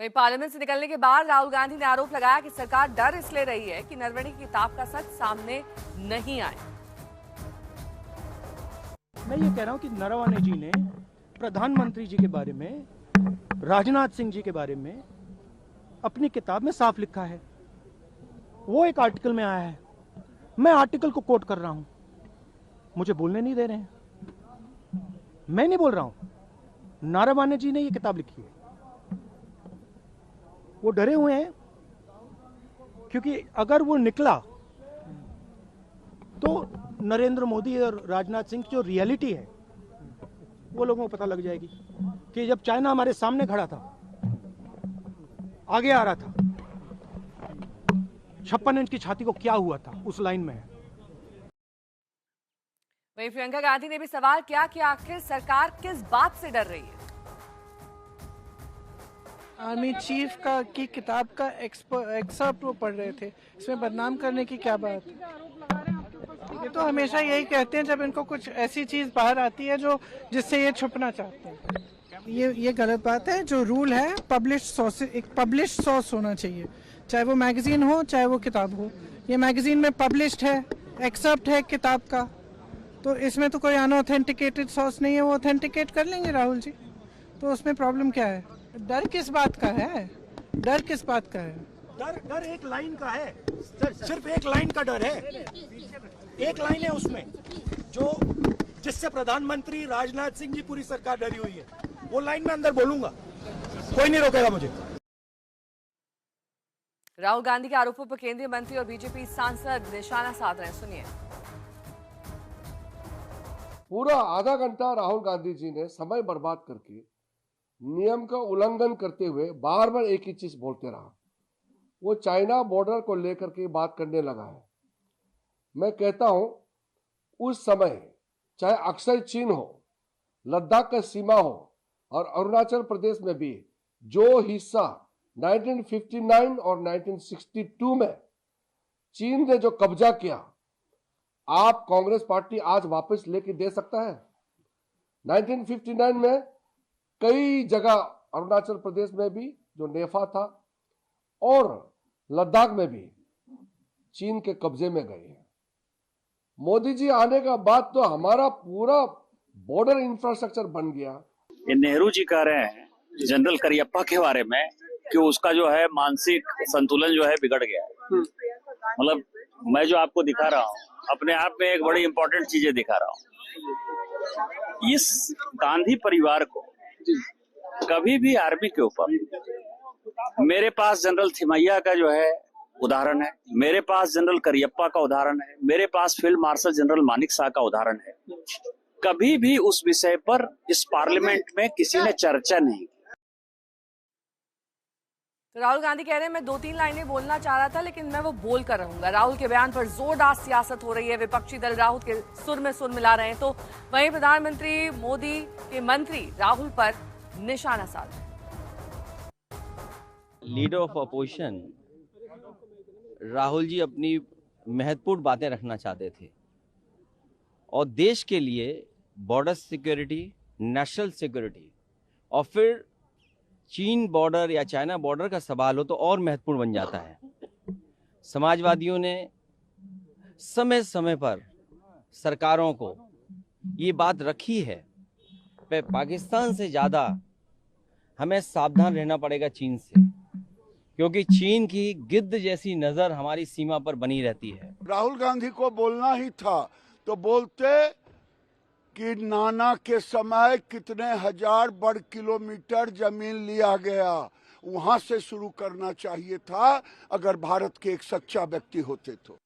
वहीं पार्लियामेंट से निकलने के बाद राहुल गांधी ने आरोप लगाया कि सरकार डर इसलिए रही है कि नरवणे की किताब का सच सामने नहीं आए। मैं ये कह रहा हूं कि नरवणे जी ने प्रधानमंत्री जी के बारे में, राजनाथ सिंह जी के बारे में अपनी किताब में साफ लिखा है। वो एक आर्टिकल में आया है, मैं आर्टिकल को कोट कर रहा हूं, मुझे बोलने नहीं दे रहे हैं। मैं नहीं बोल रहा हूं, नरवणे जी ने ये किताब लिखी है। वो डरे हुए हैं क्योंकि अगर वो निकला तो नरेंद्र मोदी और राजनाथ सिंह की जो रियलिटी है वो लोगों को पता लग जाएगी कि जब चाइना हमारे सामने खड़ा था, आगे आ रहा था, 56 इंच की छाती को क्या हुआ था, उस लाइन में है। वहीं प्रियंका गांधी ने भी सवाल किया कि आखिर सरकार किस बात से डर रही है। आर्मी चीफ की किताब का एक्सर्प्ट वो पढ़ रहे थे, इसमें बदनाम करने की क्या बात है? ये तो हमेशा यही कहते हैं जब इनको कुछ ऐसी चीज बाहर आती है जो जिससे ये छुपना चाहते हैं। ये गलत बात है। जो रूल है, एक पब्लिश्ड सोर्स होना चाहिए, चाहे वो मैगजीन हो चाहे वो किताब हो। ये मैगजीन में पब्लिश्ड है, एक्सर्प्ट है किताब का, तो इसमें तो कोई अनऑथेंटिकेटेड सोर्स नहीं है, वो ऑथेंटिकेट कर लेंगे राहुल जी, तो उसमें प्रॉब्लम क्या है? डर किस बात का है? डर किस बात का है? डर एक लाइन का है, सिर्फ एक लाइन का डर है। एक लाइन है उसमें जो जिससे प्रधानमंत्री राजनाथ सिंह जी पूरी सरकार डरी हुई है। वो लाइन में अंदर बोलूंगा, कोई नहीं रोकेगा मुझे। राहुल गांधी के आरोपों पर केंद्रीय मंत्री और बीजेपी सांसद निशाना साध रहे हैं, सुनिए। पूरा आधा घंटा राहुल गांधी जी ने समय बर्बाद करके नियम का उल्लंघन करते हुए बार बार एक ही चीज बोलते रहा। वो चाइना बॉर्डर को लेकर के बात करने लगा है। मैं कहता हूं, उस समय चाहे अक्सर चीन हो, लद्दाख का सीमा हो और अरुणाचल प्रदेश में भी जो हिस्सा 1959 और 1962 में चीन ने जो कब्जा किया, आप कांग्रेस पार्टी आज वापस लेके दे सकता है? 1959 में कई जगह अरुणाचल प्रदेश में भी जो नेफा था और लद्दाख में भी चीन के कब्जे में गए हैं। मोदी जी आने का बाद तो हमारा पूरा बॉर्डर इंफ्रास्ट्रक्चर बन गया। ये नेहरू जी कह रहे हैं जनरल करियप्पा के बारे में कि उसका जो है मानसिक संतुलन जो है बिगड़ गया है। मतलब मैं जो आपको दिखा रहा हूँ, अपने आप में एक बड़ी इंपॉर्टेंट चीजें दिखा रहा हूँ। इस गांधी परिवार को कभी भी आर्मी के ऊपर, मेरे पास जनरल थिमैया का जो है उदाहरण है, मेरे पास जनरल करियप्पा का उदाहरण है, मेरे पास field marshal general Manekshaw का उदाहरण है। कभी भी उस विषय पर इस पार्लियामेंट में किसी ने चर्चा नहीं की। तो राहुल गांधी कह रहे हैं मैं 2-3 लाइनें बोलना चाह रहा था लेकिन मैं वो बोल कर रहूंगा। राहुल के बयान पर जोरदार सियासत हो रही है, विपक्षी दल राहुल के सुर में सुर मिला रहे हैं, तो वहीं प्रधानमंत्री मोदी के मंत्री राहुल पर निशाना साधा। Leader of opposition Rahul ji अपनी महत्वपूर्ण बातें रखना चाहते थे और देश के लिए बॉर्डर सिक्योरिटी, नेशनल सिक्योरिटी और फिर चीन बॉर्डर या चाइना बॉर्डर का सवाल हो तो और महत्वपूर्ण बन जाता है। समाजवादियों ने समय समय पर सरकारों को ये बात रखी है, पाकिस्तान से ज़्यादा हमें सावधान रहना पड़ेगा चीन से, क्योंकि चीन की गिद्ध जैसी नजर हमारी सीमा पर बनी रहती है। राहुल गांधी को बोलना ही था तो बोलते कि नाना के समय कितने हजार वर्ग किलोमीटर जमीन लिया गया, वहां से शुरू करना चाहिए था अगर भारत के एक सच्चा व्यक्ति होते तो।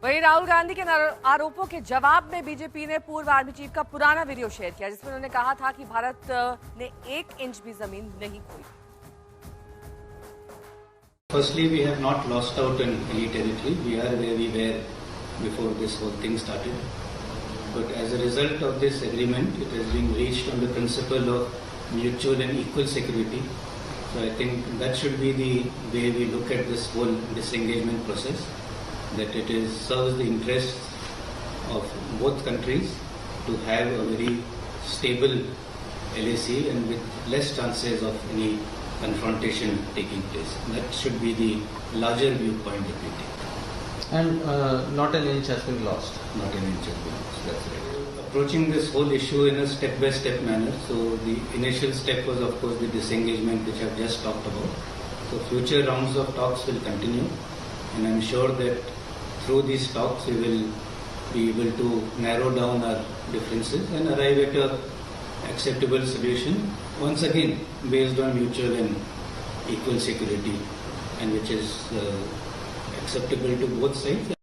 वहीं राहुल गांधी के आरोपों के जवाब में बीजेपी ने पूर्व आर्मी चीफ का पुराना वीडियो शेयर किया जिसमें उन्होंने कहा था कि भारत ने 1 इंच भी जमीन नहीं खोई। Firstly, we have not lost out in any territory. We are where we were before this whole thing started. But as a result of this agreement, it has been reached on the principle of mutual and equal security. So I think that should be the way we look at this whole disengagement process, that it serves the interests of both countries to have a very stable LAC and with less chances of any confrontation taking place. That should be the larger viewpoint that we take. And not an inch has been lost. Not an inch has been lost, that's right. Approaching this whole issue in a step-by-step manner. So the initial step was of course the disengagement which I've just talked about. So future rounds of talks will continue, and I'm sure that through these talks we will be able to narrow down our differences and arrive at a acceptable solution, once again based on mutual and equal security, and which is acceptable to both sides.